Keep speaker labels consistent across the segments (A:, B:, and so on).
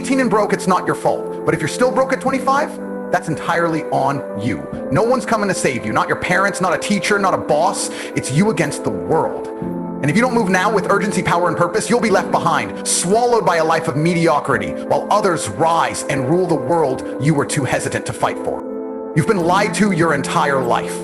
A: 18 and broke, it's not your fault. But if you're still broke at 25, that's entirely on you. No one's coming to save you. Not your parents, not a teacher, not a boss. It's you against the world. And if you don't move now with urgency, power, and purpose, you'll be left behind, swallowed by a life of mediocrity, while others rise and rule the world you were too hesitant to fight for. You've been lied to your entire life.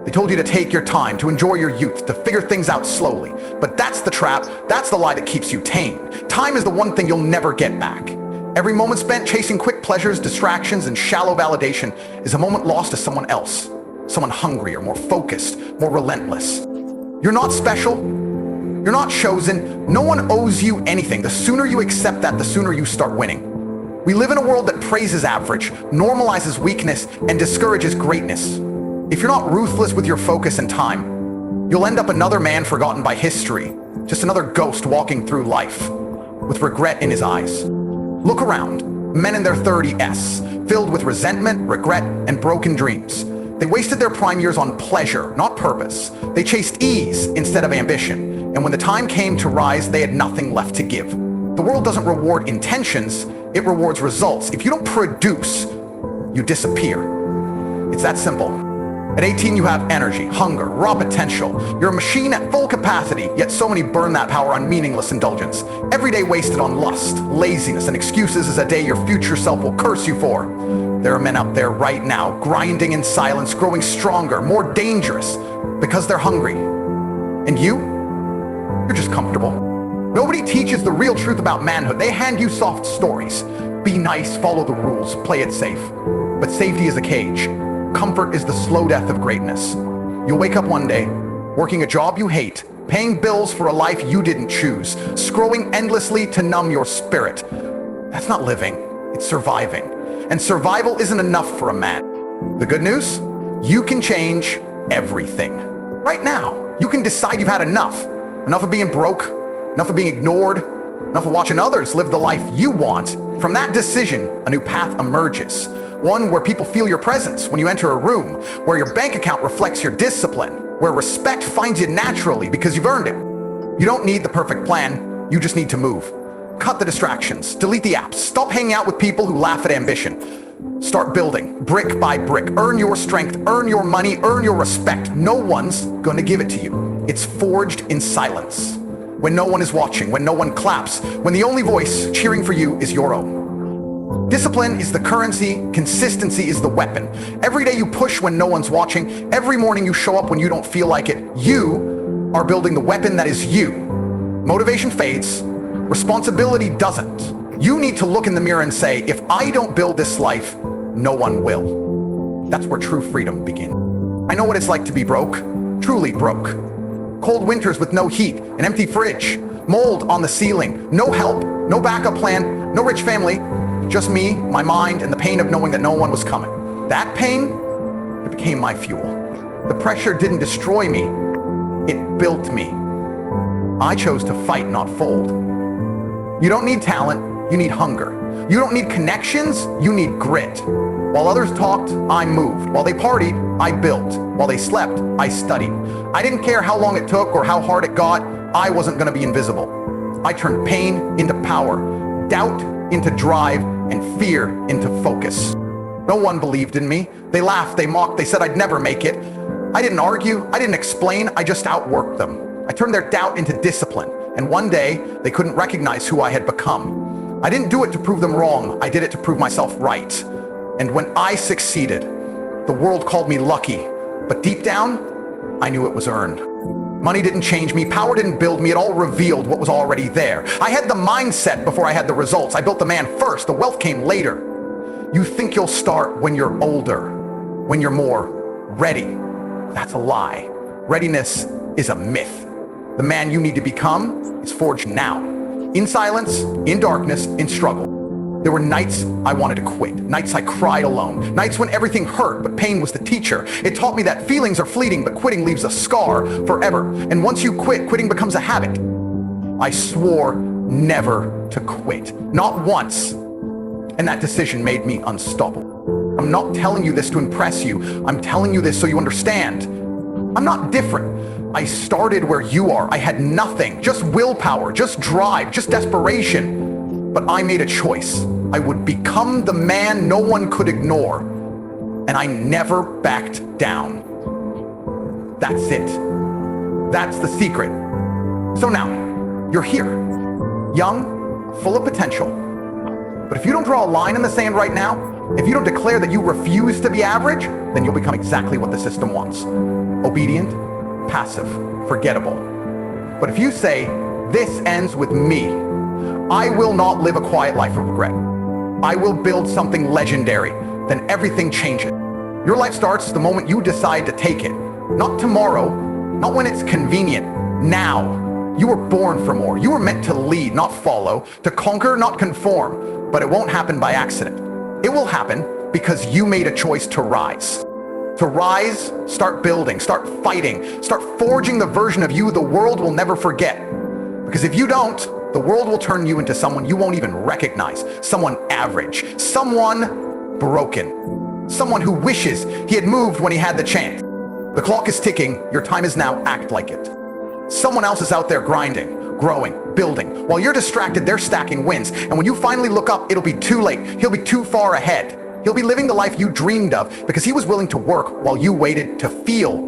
A: They told you to take your time, to enjoy your youth, to figure things out slowly. But that's the trap, that's the lie that keeps you tame. Time is the one thing you'll never get back. Every moment spent chasing quick pleasures, distractions, and shallow validation is a moment lost to someone else. Someone hungrier, more focused, more relentless. You're not special. You're not chosen. No one owes you anything. The sooner you accept that, the sooner you start winning. We live in a world that praises average, normalizes weakness, and discourages greatness. If you're not ruthless with your focus and time, you'll end up another man forgotten by history, just another ghost walking through life, with regret in his eyes. Look around, men in their 30s, filled with resentment, regret, and broken dreams. They wasted their prime years on pleasure, not purpose. They chased ease instead of ambition, and when the time came to rise, they had nothing left to give. The world doesn't reward intentions, it rewards results. If you don't produce, you disappear. It's that simple. At 18, you have energy, hunger, raw potential. You're a machine at full capacity, yet so many burn that power on meaningless indulgence. Every day wasted on lust, laziness, and excuses is a day your future self will curse you for. There are men out there right now, grinding in silence, growing stronger, more dangerous, because they're hungry. And you're just comfortable. Nobody teaches the real truth about manhood. They hand you soft stories. Be nice, follow the rules, play it safe. But safety is a cage. Comfort is the slow death of greatness. You'll wake up one day, working a job you hate, paying bills for a life you didn't choose, scrolling endlessly to numb your spirit. That's not living, it's surviving. And survival isn't enough for a man. The good news? You can change everything. Right now, you can decide you've had enough. Enough of being broke, enough of being ignored, enough of watching others live the life you want. From that decision, a new path emerges. One where people feel your presence when you enter a room, where your bank account reflects your discipline, where respect finds you naturally because you've earned it. You don't need the perfect plan, you just need to move. Cut the distractions, delete the apps, stop hanging out with people who laugh at ambition. Start building, brick by brick. Earn your strength, earn your money, earn your respect. No one's going to give it to you. It's forged in silence. When no one is watching, when no one claps, when the only voice cheering for you is your own. Discipline is the currency, consistency is the weapon. Every day you push when no one's watching, every morning you show up when you don't feel like it, you are building the weapon that is you. Motivation fades, responsibility doesn't. You need to look in the mirror and say, if I don't build this life, no one will. That's where true freedom begins. I know what it's like to be broke, truly broke. Cold winters with no heat, an empty fridge, mold on the ceiling, no help, no backup plan, no rich family. Just me, my mind, and the pain of knowing that no one was coming. That pain, it became my fuel. The pressure didn't destroy me, it built me. I chose to fight, not fold. You don't need talent, you need hunger. You don't need connections, you need grit. While others talked, I moved. While they partied, I built. While they slept, I studied. I didn't care how long it took or how hard it got, I wasn't gonna be invisible. I turned pain into power, doubt into drive, and fear into focus. No one believed in me. They laughed, they mocked, they said I'd never make it. I didn't argue, I didn't explain, I just outworked them. I turned their doubt into discipline, and one day, they couldn't recognize who I had become. I didn't do it to prove them wrong, I did it to prove myself right. And when I succeeded, the world called me lucky, but deep down, I knew it was earned. Money didn't change me, power didn't build me, it all revealed what was already there. I had the mindset before I had the results. I built the man first, the wealth came later. You think you'll start when you're older, when you're more ready. That's a lie. Readiness is a myth. The man you need to become is forged now. In silence, in darkness, in struggle. There were nights I wanted to quit, nights I cried alone, nights when everything hurt, but pain was the teacher. It taught me that feelings are fleeting, but quitting leaves a scar forever. And once you quit, quitting becomes a habit. I swore never to quit, not once. And that decision made me unstoppable. I'm not telling you this to impress you. I'm telling you this so you understand. I'm not different. I started where you are. I had nothing, just willpower, just drive, just desperation. But I made a choice. I would become the man no one could ignore. And I never backed down. That's it. That's the secret. So now, you're here. Young, full of potential. But if you don't draw a line in the sand right now, if you don't declare that you refuse to be average, then you'll become exactly what the system wants. Obedient, passive, forgettable. But if you say, this ends with me, I will not live a quiet life of regret. I will build something legendary, then everything changes. Your life starts the moment you decide to take it. Not tomorrow, not when it's convenient, now. You were born for more. You were meant to lead, not follow, to conquer, not conform. But it won't happen by accident. It will happen because you made a choice to rise. To rise, start building, start fighting, start forging the version of you the world will never forget. Because if you don't, the world will turn you into someone you won't even recognize. Someone average, someone broken, someone who wishes he had moved when he had the chance. The clock is ticking, your time is now, act like it. Someone else is out there grinding, growing, building. While you're distracted, they're stacking wins. And when you finally look up, it'll be too late. He'll be too far ahead. He'll be living the life you dreamed of because he was willing to work while you waited to feel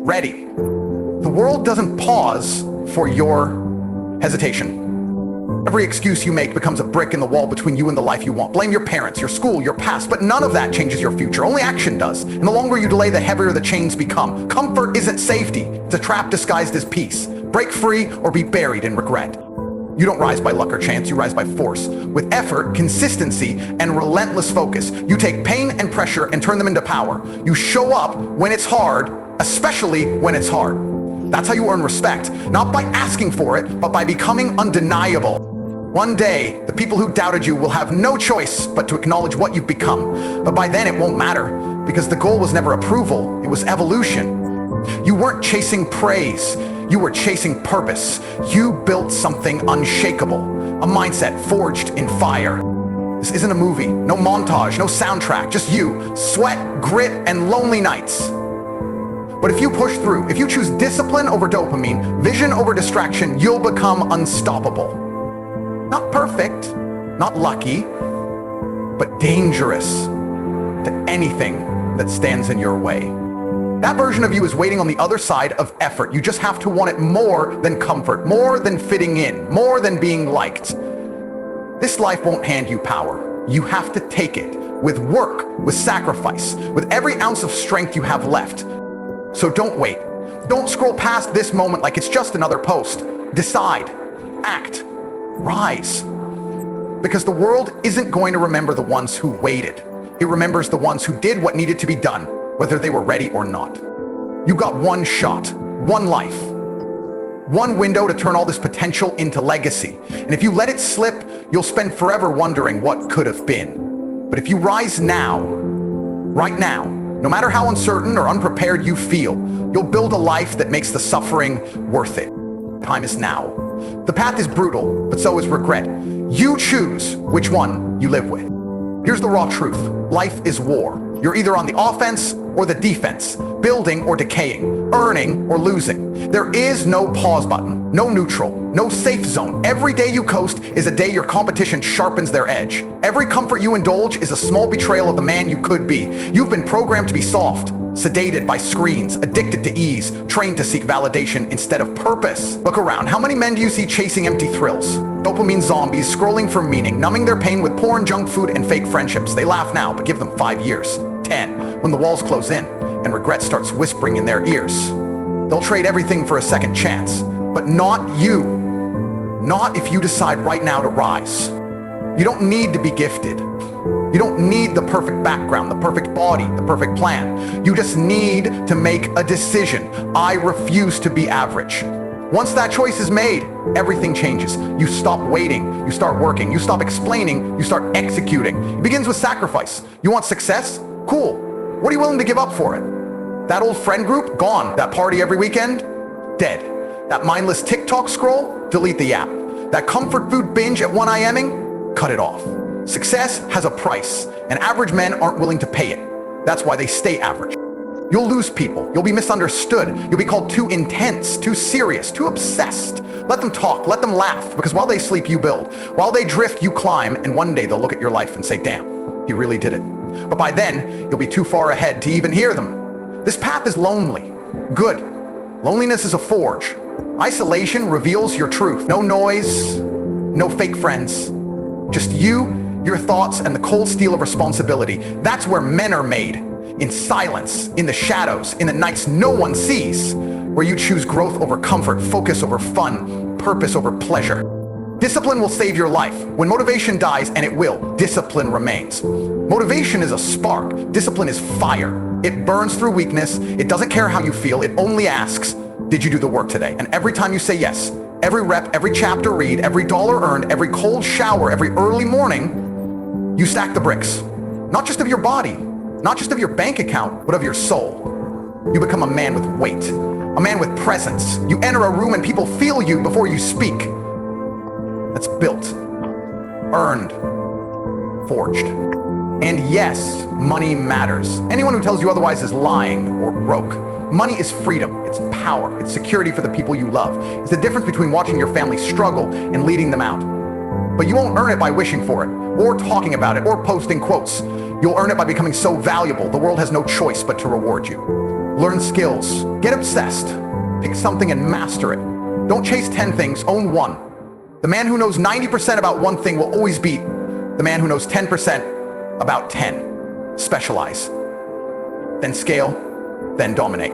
A: ready. The world doesn't pause for your hesitation. Every excuse you make becomes a brick in the wall between you and the life you want. Blame your parents, your school, your past, but none of that changes your future. Only action does. And the longer you delay, the heavier the chains become. Comfort isn't safety. It's a trap disguised as peace. Break free or be buried in regret. You don't rise by luck or chance, you rise by force. With effort, consistency, and relentless focus, you take pain and pressure and turn them into power. You show up when it's hard, especially when it's hard. That's how you earn respect, not by asking for it, but by becoming undeniable. One day, the people who doubted you will have no choice but to acknowledge what you've become. But by then, it won't matter, because the goal was never approval, it was evolution. You weren't chasing praise, you were chasing purpose. You built something unshakable, a mindset forged in fire. This isn't a movie, no montage, no soundtrack, just you, sweat, grit, and lonely nights. But if you push through, if you choose discipline over dopamine, vision over distraction, you'll become unstoppable. Not perfect, not lucky, but dangerous to anything that stands in your way. That version of you is waiting on the other side of effort. You just have to want it more than comfort, more than fitting in, more than being liked. This life won't hand you power. You have to take it with work, with sacrifice, with every ounce of strength you have left. So don't wait. Don't scroll past this moment like it's just another post. Decide, act, rise. Because the world isn't going to remember the ones who waited. It remembers the ones who did what needed to be done, whether they were ready or not. You got one shot, one life, one window to turn all this potential into legacy. And if you let it slip, you'll spend forever wondering what could have been. But if you rise now, right now, no matter how uncertain or unprepared you feel, you'll build a life that makes the suffering worth it. Time is now. The path is brutal, but so is regret. You choose which one you live with. Here's the raw truth. Life is war. You're either on the offense or the defense, building or decaying, earning or losing. There is no pause button, no neutral, no safe zone. Every day you coast is a day your competition sharpens their edge. Every comfort you indulge is a small betrayal of the man you could be. You've been programmed to be soft, sedated by screens, addicted to ease, trained to seek validation instead of purpose. Look around. How many men do you see chasing empty thrills? Dopamine zombies, scrolling for meaning, numbing their pain with porn, junk food, and fake friendships. They laugh now, but give them 5 years, 10, when the walls close in and regret starts whispering in their ears. They'll trade everything for a second chance, but not you. Not if you decide right now to rise. You don't need to be gifted. You don't need the perfect background, the perfect body, the perfect plan. You just need to make a decision. I refuse to be average. Once that choice is made, everything changes. You stop waiting, you start working, you stop explaining, you start executing. It begins with sacrifice. You want success? Cool. What are you willing to give up for it? That old friend group? Gone. That party every weekend? Dead. That mindless TikTok scroll? Delete the app. That comfort food binge at 1 a.m.ing? Cut it off. Success has a price, and average men aren't willing to pay it. That's why they stay average. You'll lose people. You'll be misunderstood. You'll be called too intense, too serious, too obsessed. Let them talk. Let them laugh. Because while they sleep, you build. While they drift, you climb. And one day they'll look at your life and say, damn, he really did it. But by then, you'll be too far ahead to even hear them. This path is lonely. Good. Loneliness is a forge. Isolation reveals your truth. No noise, no fake friends. Just you, your thoughts, and the cold steel of responsibility. That's where men are made. In silence, in the shadows, in the nights no one sees, where you choose growth over comfort, focus over fun, purpose over pleasure. Discipline will save your life. When motivation dies, and it will, discipline remains. Motivation is a spark. Discipline is fire. It burns through weakness. It doesn't care how you feel. It only asks, did you do the work today? And every time you say yes, every rep, every chapter read, every dollar earned, every cold shower, every early morning, you stack the bricks. Not just of your body, not just of your bank account, but of your soul. You become a man with weight, a man with presence. You enter a room and people feel you before you speak. That's built, earned, forged. And yes, money matters. Anyone who tells you otherwise is lying or broke. Money is freedom, it's power, it's security for the people you love. It's the difference between watching your family struggle and leading them out. But you won't earn it by wishing for it, or talking about it, or posting quotes. You'll earn it by becoming so valuable, the world has no choice but to reward you. Learn skills, get obsessed, pick something and master it. Don't chase 10 things, own one. The man who knows 90% about one thing will always beat the man who knows 10% about 10. Specialize, then scale, then dominate.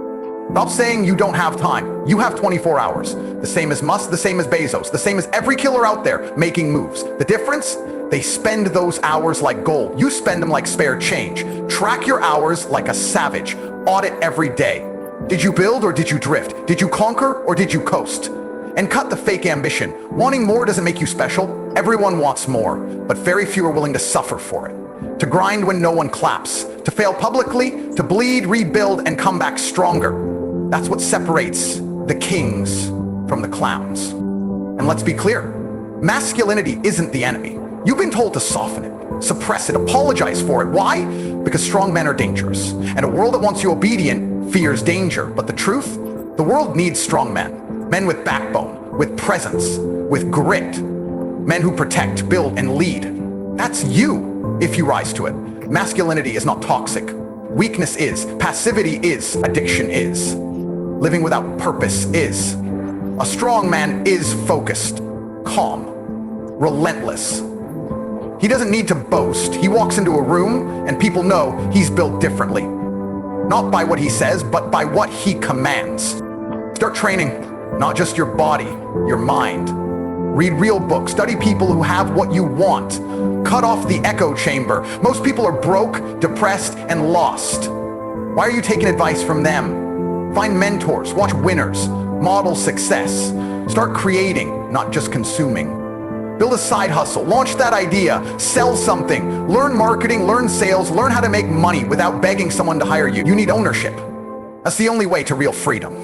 A: Stop saying you don't have time. You have 24 hours. The same as Musk, the same as Bezos, the same as every killer out there making moves. The difference? They spend those hours like gold. You spend them like spare change. Track your hours like a savage. Audit every day. Did you build or did you drift? Did you conquer or did you coast? And cut the fake ambition. Wanting more doesn't make you special. Everyone wants more, but very few are willing to suffer for it. To grind when no one claps. To fail publicly, to bleed, rebuild, and come back stronger. That's what separates the kings from the clowns. And let's be clear, masculinity isn't the enemy. You've been told to soften it, suppress it, apologize for it. Why? Because strong men are dangerous. And a world that wants you obedient fears danger. But the truth? The world needs strong men. Men with backbone, with presence, with grit. Men who protect, build, and lead. That's you, if you rise to it. Masculinity is not toxic. Weakness is. Passivity is. Addiction is. Living without purpose is. A strong man is focused, calm, relentless. He doesn't need to boast. He walks into a room and people know he's built differently. Not by what he says, but by what he commands. Start training, not just your body, your mind. Read real books, study people who have what you want. Cut off the echo chamber. Most people are broke, depressed, and lost. Why are you taking advice from them? Find mentors, watch winners, model success. Start creating, not just consuming. Build a side hustle, launch that idea, sell something, learn marketing, learn sales, learn how to make money without begging someone to hire you. You need ownership. That's the only way to real freedom.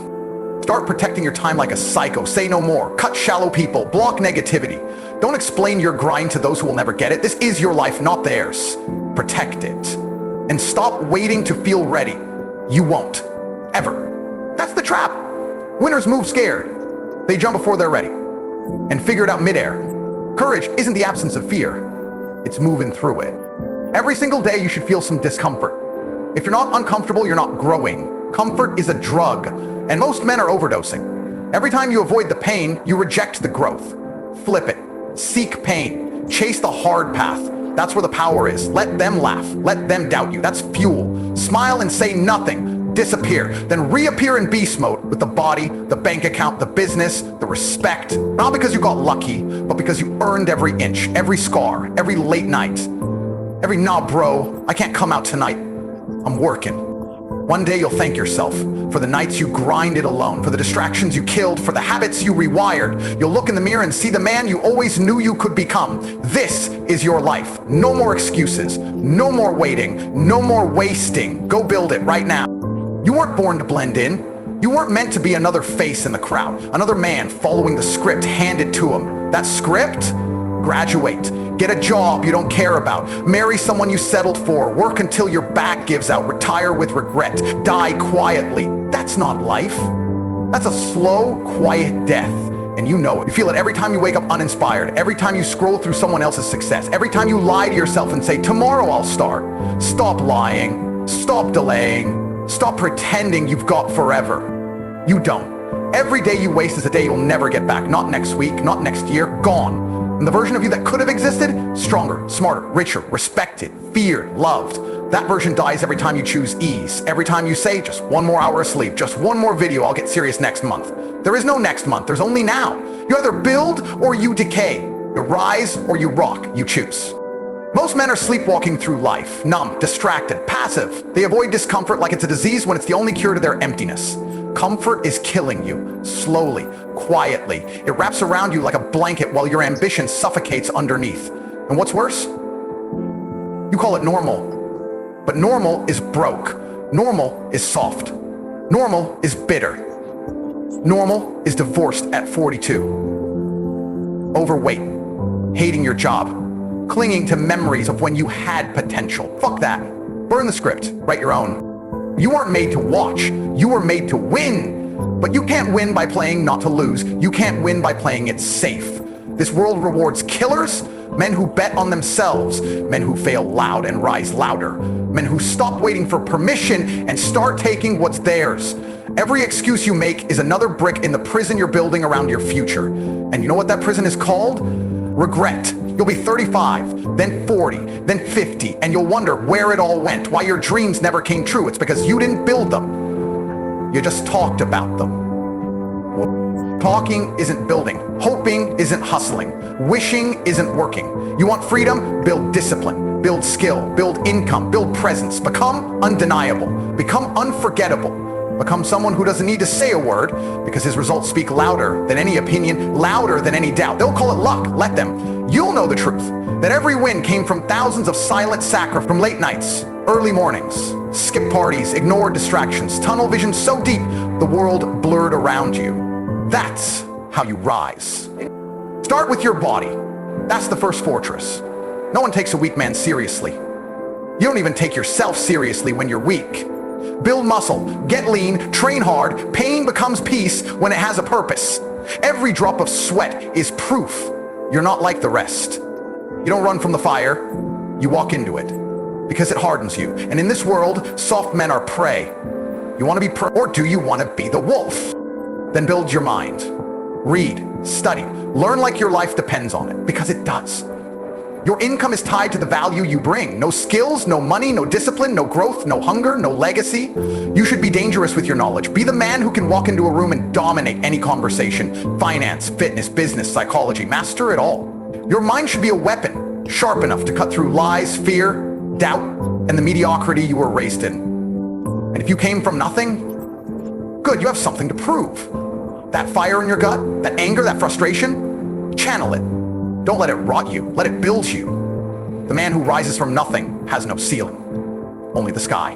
A: Start protecting your time like a psycho. Say no more. Cut shallow people. Block negativity. Don't explain your grind to those who will never get it. This is your life, not theirs. Protect it. And stop waiting to feel ready. You won't. Ever. That's the trap. Winners move scared. They jump before they're ready. And figure it out midair. Courage isn't the absence of fear. It's moving through it. Every single day you should feel some discomfort. If you're not uncomfortable, you're not growing. Comfort is a drug. And most men are overdosing. Every time you avoid the pain, you reject the growth. Flip it. Seek pain. Chase the hard path. That's where the power is. Let them laugh. Let them doubt you. That's fuel. Smile and say nothing. Disappear. Then reappear in beast mode with the body, the bank account, the business, the respect. Not because you got lucky, but because you earned every inch, every scar, every late night. Every nah bro, I can't come out tonight. I'm working. One day you'll thank yourself for the nights you grinded alone, for the distractions you killed, for the habits you rewired. You'll look in the mirror and see the man you always knew you could become. This is your life. No more excuses. No more waiting. No more wasting. Go build it right now. You weren't born to blend in. You weren't meant to be another face in the crowd, another man following the script handed to him. That script? Graduate. Get a job you don't care about. Marry someone you settled for. Work until your back gives out. Retire with regret. Die quietly. That's not life. That's a slow, quiet death. And you know it. You feel it every time you wake up uninspired, every time you scroll through someone else's success, every time you lie to yourself and say, tomorrow I'll start. Stop lying. Stop delaying. Stop pretending you've got forever. You don't. Every day you waste is a day you'll never get back. Not next week, not next year, gone. And the version of you that could have existed, stronger, smarter, richer, respected, feared, loved. That version dies every time you choose ease. Every time you say, just one more hour of sleep, just one more video, I'll get serious next month. There is no next month, there's only now. You either build or you decay. You rise or you rock, you choose. Most men are sleepwalking through life, numb, distracted, passive. They avoid discomfort like it's a disease when it's the only cure to their emptiness. Comfort is killing you, slowly, quietly. It wraps around you like a blanket while your ambition suffocates underneath. And what's worse? You call it normal. But normal is broke. Normal is soft. Normal is bitter. Normal is divorced at 42. Overweight, hating your job, clinging to memories of when you had potential. Fuck that. Burn the script, write your own. You weren't made to watch, you were made to win. But you can't win by playing not to lose. You can't win by playing it safe. This world rewards killers, men who bet on themselves, men who fail loud and rise louder, men who stop waiting for permission and start taking what's theirs. Every excuse you make is another brick in the prison you're building around your future. And you know what that prison is called? Regret. You'll be 35, then 40, then 50, and you'll wonder where it all went, why your dreams never came true. It's because you didn't build them. You just talked about them. Talking isn't building. Hoping isn't hustling. Wishing isn't working. You want freedom? Build discipline. Build skill. Build income. Build presence. Become undeniable. Become unforgettable. Become someone who doesn't need to say a word because his results speak louder than any opinion, louder than any doubt. They'll call it luck. Let them. You'll know the truth, that every win came from thousands of silent sacrifices, from late nights, early mornings, skip parties, ignored distractions, tunnel vision so deep the world blurred around you. That's how you rise. Start with your body. That's the first fortress. No one takes a weak man seriously. You don't even take yourself seriously when you're weak. Build muscle, get lean, train hard. Pain becomes peace when it has a purpose. Every drop of sweat is proof you're not like the rest. You don't run from the fire, you walk into it because it hardens you. And in this world, soft men are prey. You want to be or do you want to be the wolf? Then build your mind. Read, study, learn like your life depends on it, because it does. Your income is tied to the value you bring. No skills, no money, no discipline, no growth, no hunger, no legacy. You should be dangerous with your knowledge. Be the man who can walk into a room and dominate any conversation. Finance, fitness, business, psychology. Master it all. Your mind should be a weapon, sharp enough to cut through lies, fear, doubt, and the mediocrity you were raised in. And if you came from nothing, good, you have something to prove. That fire in your gut, that anger, that frustration, channel it. Don't let it rot you, let it build you. The man who rises from nothing has no ceiling, only the sky.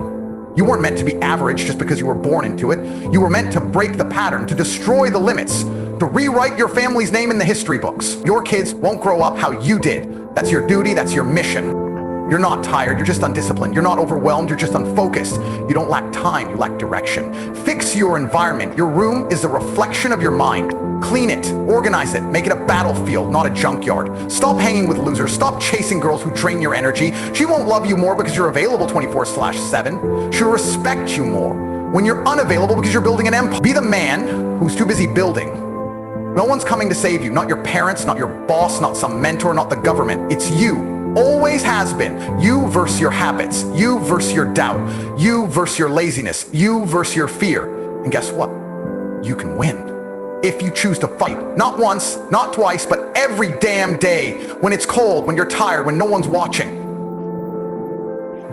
A: You weren't meant to be average just because you were born into it. You were meant to break the pattern, to destroy the limits, to rewrite your family's name in the history books. Your kids won't grow up how you did. That's your duty, that's your mission. You're not tired, you're just undisciplined. You're not overwhelmed, you're just unfocused. You don't lack time, you lack direction. Fix your environment. Your room is a reflection of your mind. Clean it, organize it, make it a battlefield, not a junkyard. Stop hanging with losers, stop chasing girls who drain your energy. She won't love you more because you're available 24/7. She'll respect you more when you're unavailable because you're building an empire. Be the man who's too busy building. No one's coming to save you, not your parents, not your boss, not some mentor, not the government. It's you. Always has been. You versus your habits. You versus your doubt. You versus your laziness. You versus your fear. And guess what? You can win. If you choose to fight. Not once, not twice, but every damn day. When it's cold, when you're tired, when no one's watching.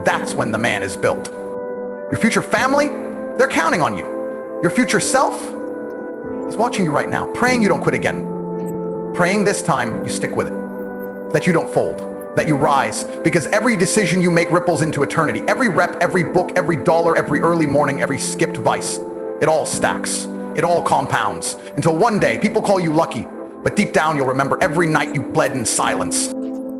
A: That's when the man is built. Your future family, they're counting on you. Your future self is watching you right now, praying you don't quit again. Praying this time you stick with it. That you don't fold. That you rise, because every decision you make ripples into eternity. Every rep, every book, every dollar, every early morning, every skipped vice. It all stacks. It all compounds. Until one day, people call you lucky, but deep down you'll remember every night you bled in silence.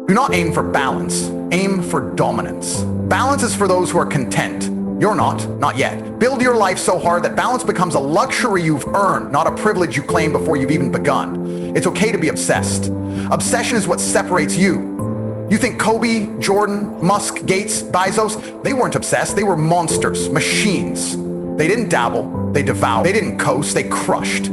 A: Do not aim for balance, aim for dominance. Balance is for those who are content. You're not yet. Build your life so hard that balance becomes a luxury you've earned, not a privilege you claim before you've even begun. It's okay to be obsessed. Obsession is what separates you. You think Kobe, Jordan, Musk, Gates, Bezos, they weren't obsessed, they were monsters, machines. They didn't dabble, they devoured. They didn't coast, they crushed.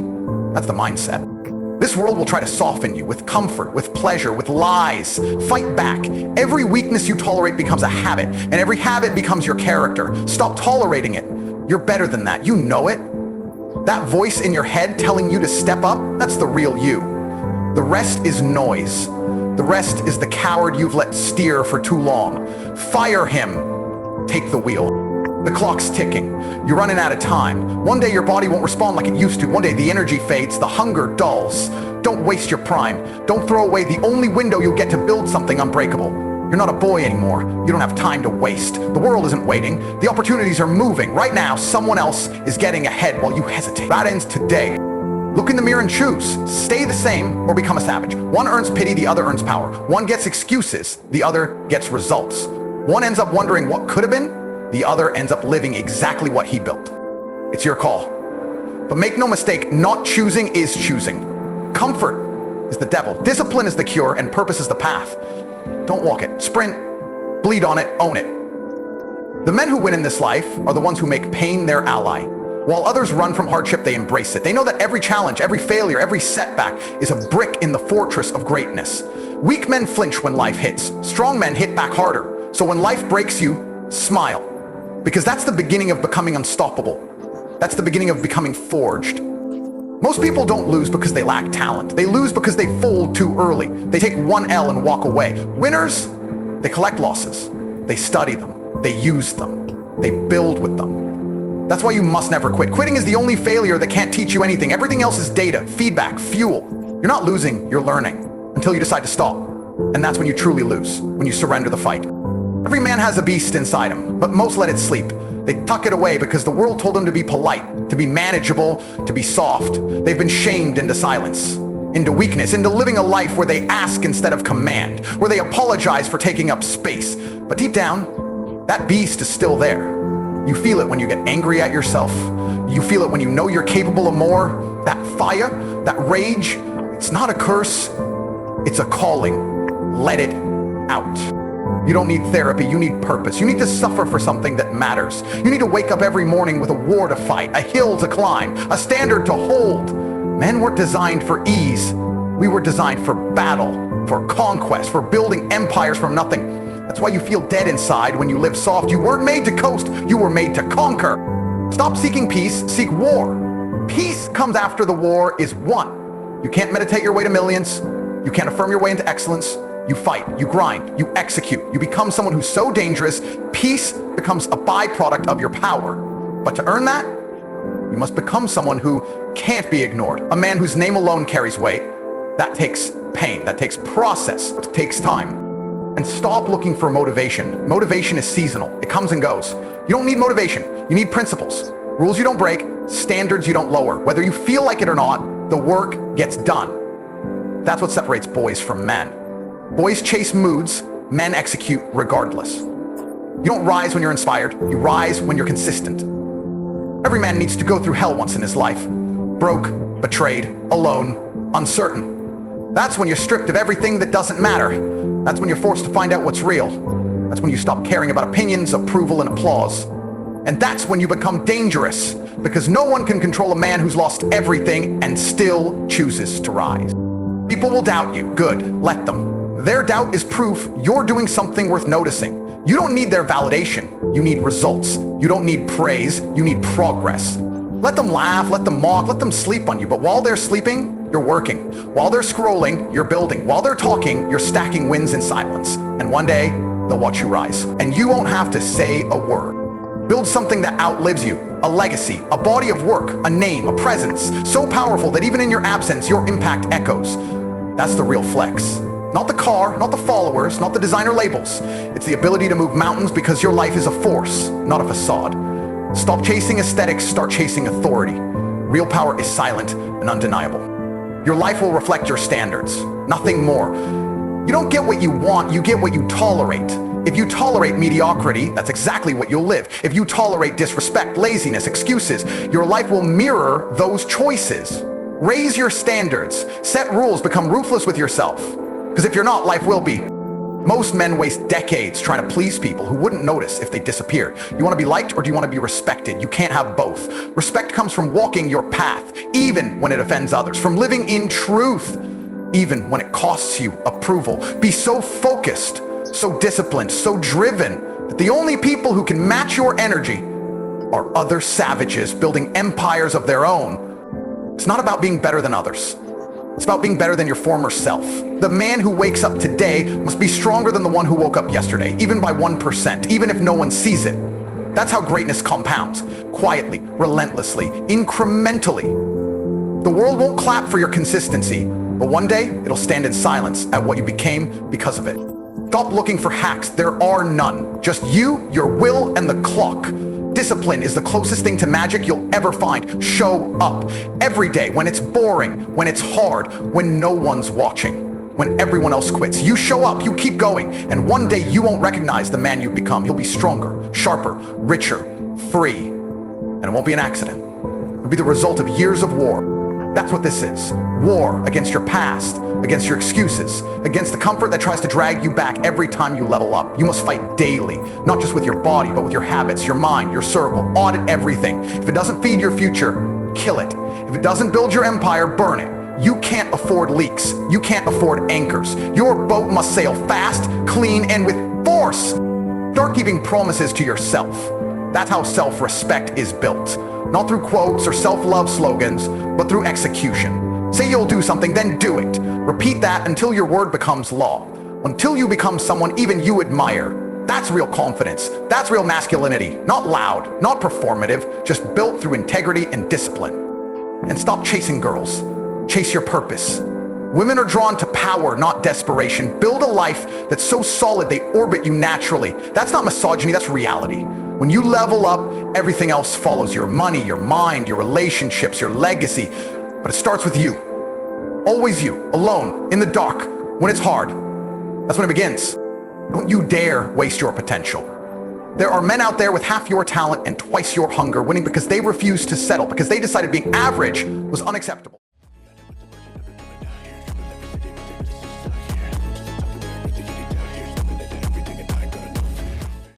A: That's the mindset. This world will try to soften you with comfort, with pleasure, with lies. Fight back. Every weakness you tolerate becomes a habit, and every habit becomes your character. Stop tolerating it. You're better than that. You know it. That voice in your head telling you to step up, that's the real you. The rest is noise. The rest is the coward you've let steer for too long. Fire him. Take the wheel. The clock's ticking. You're running out of time. One day your body won't respond like it used to. One day the energy fades, the hunger dulls. Don't waste your prime. Don't throw away the only window you'll get to build something unbreakable. You're not a boy anymore. You don't have time to waste. The world isn't waiting. The opportunities are moving. Right now, someone else is getting ahead while you hesitate. That ends today. Look in the mirror and choose. Stay the same or become a savage. One earns pity, the other earns power. One gets excuses, the other gets results. One ends up wondering what could have been, the other ends up living exactly what he built. It's your call. But make no mistake, not choosing is choosing. Comfort is the devil. Discipline is the cure, and purpose is the path. Don't walk it. Sprint, bleed on it, own it. The men who win in this life are the ones who make pain their ally. While others run from hardship, they embrace it. They know that every challenge, every failure, every setback is a brick in the fortress of greatness. Weak men flinch when life hits. Strong men hit back harder. So when life breaks you, smile. Because that's the beginning of becoming unstoppable. That's the beginning of becoming forged. Most people don't lose because they lack talent. They lose because they fold too early. They take one L and walk away. Winners, they collect losses. They study them. They use them. They build with them. That's why you must never quit. Quitting is the only failure that can't teach you anything. Everything else is data, feedback, fuel. You're not losing, you're learning until you decide to stop. And that's when you truly lose, when you surrender the fight. Every man has a beast inside him, but most let it sleep. They tuck it away because the world told them to be polite, to be manageable, to be soft. They've been shamed into silence, into weakness, into living a life where they ask instead of command, where they apologize for taking up space. But deep down, that beast is still there. You feel it when you get angry at yourself. You feel it when you know you're capable of more. That fire, that rage, it's not a curse, it's a calling. Let it out. You don't need therapy, you need purpose. You need to suffer for something that matters. You need to wake up every morning with a war to fight, a hill to climb, a standard to hold. Men weren't designed for ease. We were designed for battle, for conquest, for building empires from nothing. That's why you feel dead inside when you live soft. You weren't made to coast, you were made to conquer. Stop seeking peace, seek war. Peace comes after the war is won. You can't meditate your way to millions. You can't affirm your way into excellence. You fight, you grind, you execute. You become someone who's so dangerous, peace becomes a byproduct of your power. But to earn that, you must become someone who can't be ignored. A man whose name alone carries weight. That takes pain, that takes process, it takes time. And stop looking for motivation. Motivation is seasonal, it comes and goes. You don't need motivation, you need principles. Rules you don't break, standards you don't lower. Whether you feel like it or not, the work gets done. That's what separates boys from men. Boys chase moods, men execute regardless. You don't rise when you're inspired, you rise when you're consistent. Every man needs to go through hell once in his life. Broke, betrayed, alone, uncertain. That's when you're stripped of everything that doesn't matter. That's when you're forced to find out what's real. That's when you stop caring about opinions, approval, and applause. And that's when you become dangerous, because no one can control a man who's lost everything and still chooses to rise. People will doubt you. Good, let them. Their doubt is proof you're doing something worth noticing. You don't need their validation. You need results. You don't need praise. You need progress. Let them laugh, let them mock, let them sleep on you. But while they're sleeping, you're working. While they're scrolling, you're building. While they're talking, you're stacking wins in silence. And one day, they'll watch you rise. And you won't have to say a word. Build something that outlives you. A legacy, a body of work, a name, a presence. So powerful that even in your absence, your impact echoes. That's the real flex. Not the car, not the followers, not the designer labels. It's the ability to move mountains because your life is a force, not a facade. Stop chasing aesthetics, start chasing authority. Real power is silent and undeniable. Your life will reflect your standards, nothing more. You don't get what you want, you get what you tolerate. If you tolerate mediocrity, that's exactly what you'll live. If you tolerate disrespect, laziness, excuses, your life will mirror those choices. Raise your standards, set rules, become ruthless with yourself. Because if you're not, life will be. Most men waste decades trying to please people who wouldn't notice if they disappeared. You want to be liked or do you want to be respected? You can't have both. Respect comes from walking your path, even when it offends others, from living in truth, even when it costs you approval. Be so focused, so disciplined, so driven that the only people who can match your energy are other savages building empires of their own. It's not about being better than others. It's about being better than your former self. The man who wakes up today must be stronger than the one who woke up yesterday, even by 1%, even if no one sees it. That's how greatness compounds, quietly, relentlessly, incrementally. The world won't clap for your consistency, but one day it'll stand in silence at what you became because of it. Stop looking for hacks. There are none. Just you, your will, and the clock. Discipline is the closest thing to magic you'll ever find. Show up every day when it's boring, when it's hard, when no one's watching, when everyone else quits. You show up, you keep going, and one day you won't recognize the man you've become. You'll be stronger, sharper, richer, free, and it won't be an accident. It'll be the result of years of war. That's what this is. War against your past, against your excuses, against the comfort that tries to drag you back every time you level up. You must fight daily, not just with your body, but with your habits, your mind, your circle. Audit everything. If it doesn't feed your future, kill it. If it doesn't build your empire, burn it. You can't afford leaks. You can't afford anchors. Your boat must sail fast, clean, and with force. Start keeping promises to yourself. That's how self-respect is built. Not through quotes or self-love slogans, but through execution. Say you'll do something, then do it. Repeat that until your word becomes law. Until you become someone even you admire. That's real confidence. That's real masculinity. Not loud, not performative, just built through integrity and discipline. And stop chasing girls. Chase your purpose. Women are drawn to power, not desperation. Build a life that's so solid they orbit you naturally. That's not misogyny, that's reality. When you level up, everything else follows. Your money, your mind, your relationships, your legacy. But it starts with you. Always you, alone, in the dark, when it's hard. That's when it begins. Don't you dare waste your potential. There are men out there with half your talent and twice your hunger, winning because they refused to settle, because they decided being average was unacceptable.